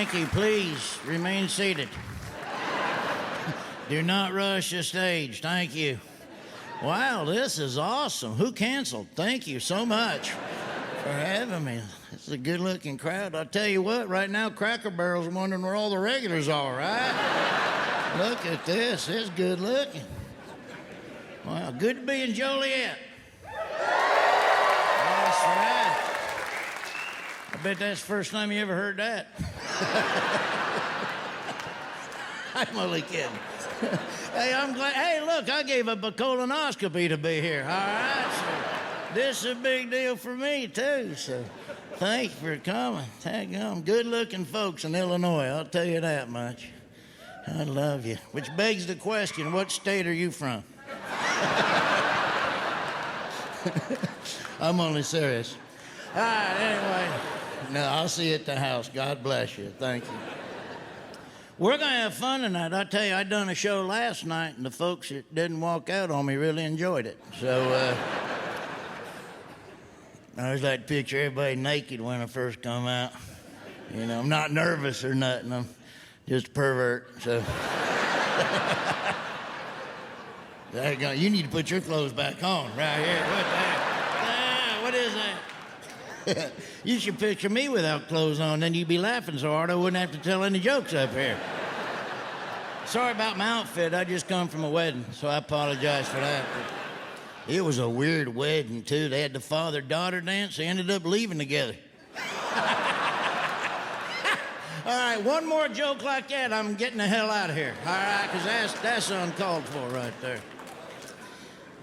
Thank you. Please remain seated. Do not rush the stage. Thank you. Wow, this is awesome. Who canceled? Thank you so much for having me. This is a good-looking crowd. I'll tell you what, right now, Cracker Barrel's wondering where all the regulars are, right? Look at this. It's good-looking. Wow, good to be in Joliet. That's right. I bet that's the first time you ever heard that. I'm only kidding. Hey, I'm glad. Hey, look, I gave up a colonoscopy to be here. All right, so this is a big deal for me too. So, thank you for coming. Good-looking folks in Illinois. I'll tell you that much. I love you. Which begs the question: what state are you from? I'm only serious. All right. Anyway, no, I'll see you at the house. God bless you. Thank you. We're going to have fun tonight. I'll tell you, I done a show last night, and the folks that didn't walk out on me really enjoyed it. So, I always like to picture everybody naked when I first come out. You know, I'm not nervous or nothing. I'm just a pervert, so. There you go. You need to put your clothes back on right here. What the heck? What is that? You should picture me without clothes on, then you'd be laughing so hard I wouldn't have to tell any jokes up here. Sorry about my outfit. I just come from a wedding, so I apologize for that. But it was a weird wedding, too. They had the father-daughter dance. They ended up leaving together. All right, one more joke like that, I'm getting the hell out of here. All right, because that's uncalled for right there.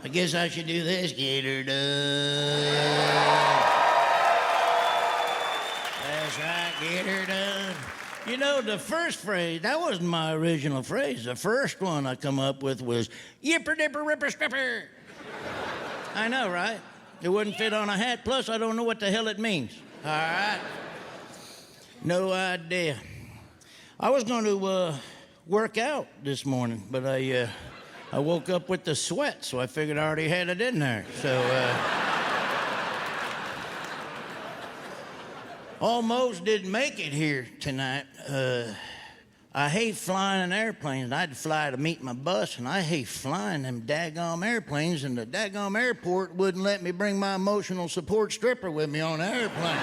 I guess I should do this. Get her done. That's right, get her done. You know, the first phrase, that wasn't my original phrase. The first one I come up with was, yipper dipper ripper stripper. I know, right? It wouldn't fit on a hat, plus I don't know what the hell it means. All right? No idea. I was going to work out this morning, but I woke up with the sweat, so I figured I already had it in there. So, almost didn't make it here tonight. I hate flying in airplanes. I had to fly to meet my bus, and I hate flying them daggum airplanes, and the daggum airport wouldn't let me bring my emotional support stripper with me on the airplane.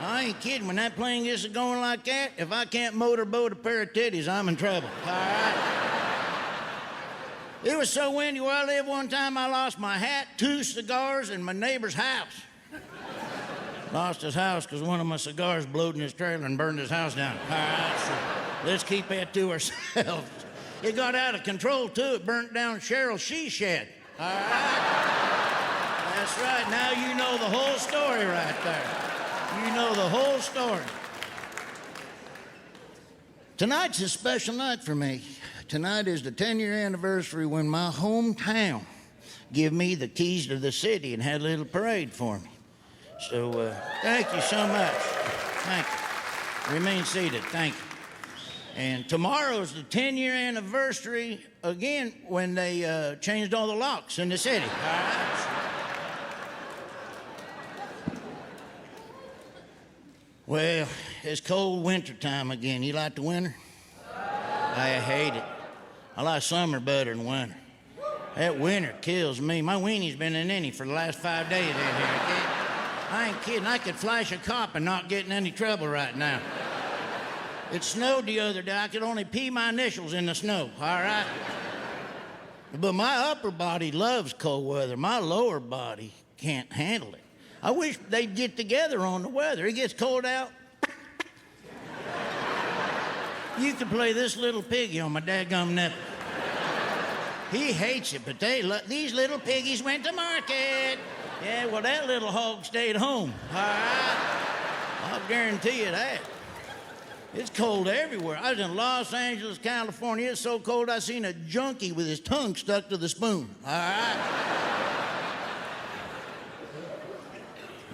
I ain't kidding. When that plane gets going like that, if I can't motorboat a pair of titties, I'm in trouble. All right? It was so windy where I live one time, I lost my hat, 2 cigars, and my neighbor's house. Lost his house because one of my cigars blowed in his trailer and burned his house down. All right, so let's keep that to ourselves. It got out of control, too. It burnt down Cheryl's she shed. All right? That's right. Now you know the whole story right there. You know the whole story. Tonight's a special night for me. Tonight is the 10-year anniversary when my hometown gave me the keys to the city and had a little parade for me. So, thank you so much. Thank you. Remain seated. Thank you. And tomorrow's the 10-year anniversary, again, when they changed all the locks in the city. All right? Well, it's cold winter time again. You like the winter? I hate it. I like summer better than winter. That winter kills me. My weenie's been in any for the last 5 days in here, okay? I ain't kidding. I could flash a cop and not get in any trouble right now. It snowed the other day. I could only pee my initials in the snow, all right? But my upper body loves cold weather. My lower body can't handle it. I wish they'd get together on the weather. It gets cold out. You could play this little piggy on my dadgum nipple. He hates it, but these little piggies went to market. Yeah, well, that little hog stayed home, all right? I'll guarantee you that. It's cold everywhere. I was in Los Angeles, California. It's so cold I seen a junkie with his tongue stuck to the spoon, all right?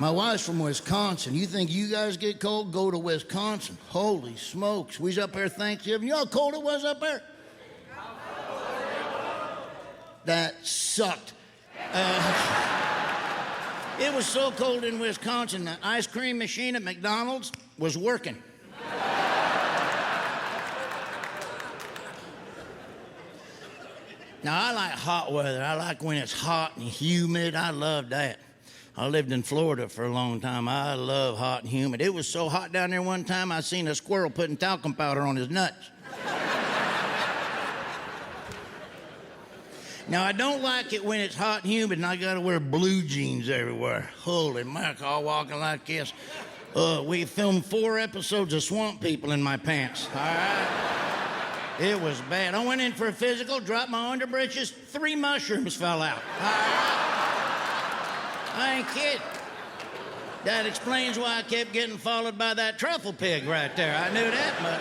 My wife's from Wisconsin. You think you guys get cold? Go to Wisconsin. Holy smokes. We was up there Thanksgiving. You know how cold it was up there? That sucked. It was so cold in Wisconsin, the ice cream machine at McDonald's was working. Now, I like hot weather. I like when it's hot and humid. I love that. I lived in Florida for a long time. I love hot and humid. It was so hot down there one time, I seen a squirrel putting talcum powder on his nuts. Now, I don't like it when it's hot and humid and I gotta wear blue jeans everywhere. Holy mackerel, all walking like this. We filmed 4 episodes of Swamp People in my pants, all right? It was bad. I went in for a physical, dropped my underbreeches, 3 mushrooms fell out, all right? I ain't kidding. That explains why I kept getting followed by that truffle pig right there. I knew that much.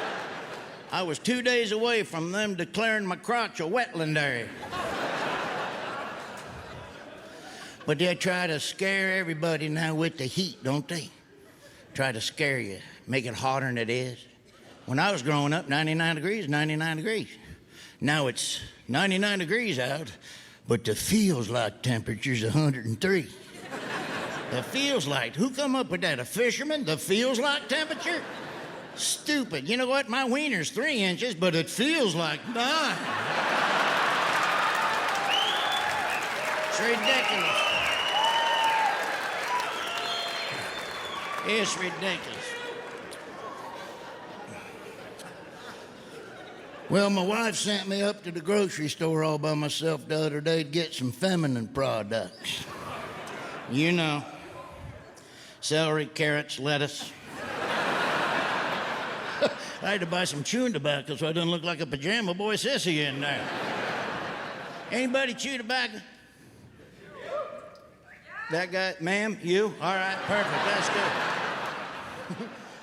I was 2 days away from them declaring my crotch a wetland area. But they try to scare everybody now with the heat, don't they? Try to scare you, make it hotter than it is. When I was growing up, 99 degrees, 99 degrees. Now it's 99 degrees out, but the feels like temperature's 103. The feels like. Who come up with that? A fisherman? The feels like temperature? Stupid. You know what? My wiener's 3 inches, but it feels like 9. It's ridiculous. It's ridiculous. Well, my wife sent me up to the grocery store all by myself the other day to get some feminine products. You know, celery, carrots, lettuce. I had to buy some chewing tobacco so I didn't look like a pajama boy sissy in there. Anybody chew tobacco? That guy, ma'am, you? All right, perfect, that's good.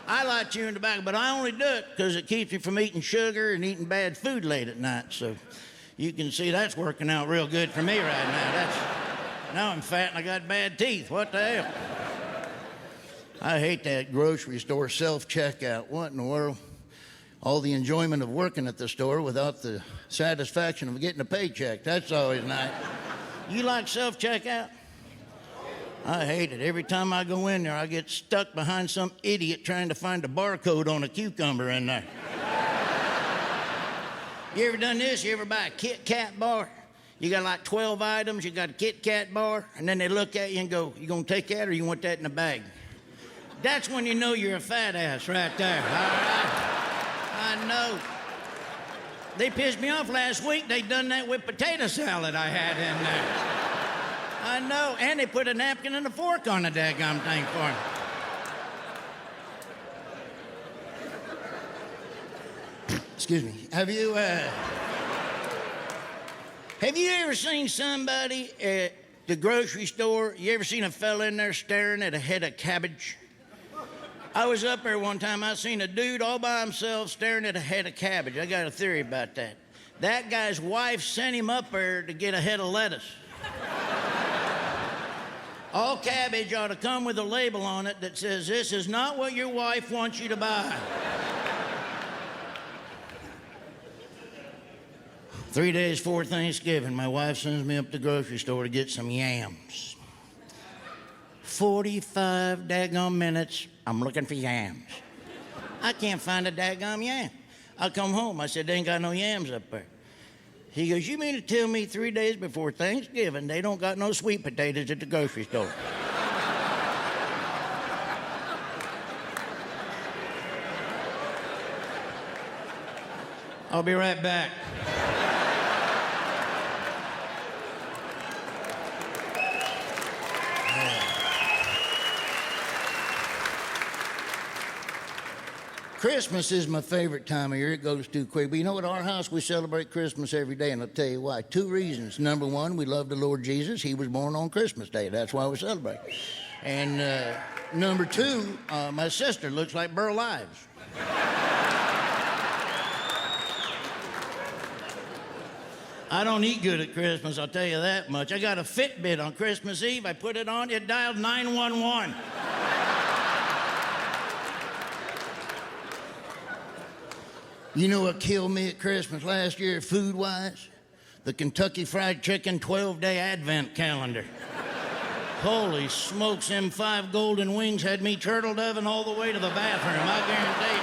I like chewing tobacco, but I only do it because it keeps me from eating sugar and eating bad food late at night. So you can see that's working out real good for me right now. Now I'm fat and I got bad teeth. What the hell? I hate that grocery store self-checkout. What in the world? All the enjoyment of working at the store without the satisfaction of getting a paycheck. That's always nice. You like self-checkout? I hate it. Every time I go in there, I get stuck behind some idiot trying to find a barcode on a cucumber in there. You ever done this? You ever buy a Kit Kat bar? You got like 12 items, you got a Kit Kat bar, and then they look at you and go, you gonna take that or you want that in a bag? That's when you know you're a fat ass right there, all right? I know. They pissed me off last week. They done that with potato salad I had in there. I know, and they put a napkin and a fork on the daggum thing for me. Excuse me. Have you ever seen somebody at the grocery store? You ever seen a fella in there staring at a head of cabbage? I was up there one time. I seen a dude all by himself staring at a head of cabbage. I got a theory about that. That guy's wife sent him up there to get a head of lettuce. All cabbage ought to come with a label on it that says, this is not what your wife wants you to buy. 3 days before Thanksgiving, my wife sends me up to the grocery store to get some yams. 45 daggum minutes, I'm looking for yams. I can't find a daggum yam. I come home, I said, they ain't got no yams up there. He goes, you mean to tell me 3 days before Thanksgiving they don't got no sweet potatoes at the grocery store? I'll be right back. Christmas is my favorite time of year. It goes too quick. But you know, at our house, we celebrate Christmas every day, and I'll tell you why. 2 reasons. Number one, we love the Lord Jesus. He was born on Christmas Day. That's why we celebrate. And number 2, my sister looks like Burl Ives. I don't eat good at Christmas, I'll tell you that much. I got a Fitbit on Christmas Eve. I put it on, it dialed 911. You know what killed me at Christmas last year, food-wise? The Kentucky Fried Chicken 12-day advent calendar. Holy smokes, them 5 golden wings had me turtle-doving all the way to the bathroom, I guarantee you.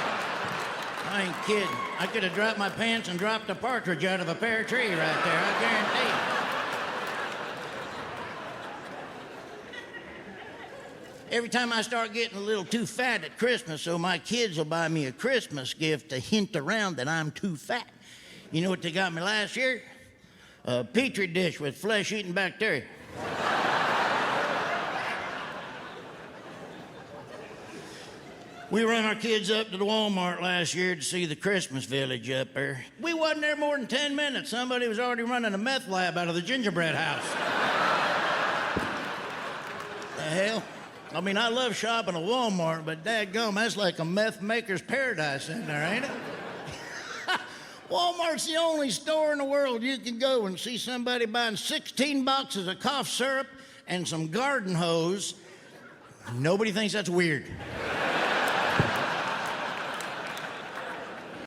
I ain't kidding. I could have dropped my pants and dropped a partridge out of a pear tree right there, I guarantee you. Every time I start getting a little too fat at Christmas, so my kids will buy me a Christmas gift to hint around that I'm too fat. You know what they got me last year? A Petri dish with flesh-eating bacteria. We run our kids up to the Walmart last year to see the Christmas village up there. We wasn't there more than 10 minutes. Somebody was already running a meth lab out of the gingerbread house. The hell? I mean, I love shopping at Walmart, but dadgum, that's like a meth maker's paradise in there, ain't it? Walmart's the only store in the world you can go and see somebody buying 16 boxes of cough syrup and some garden hose. Nobody thinks that's weird.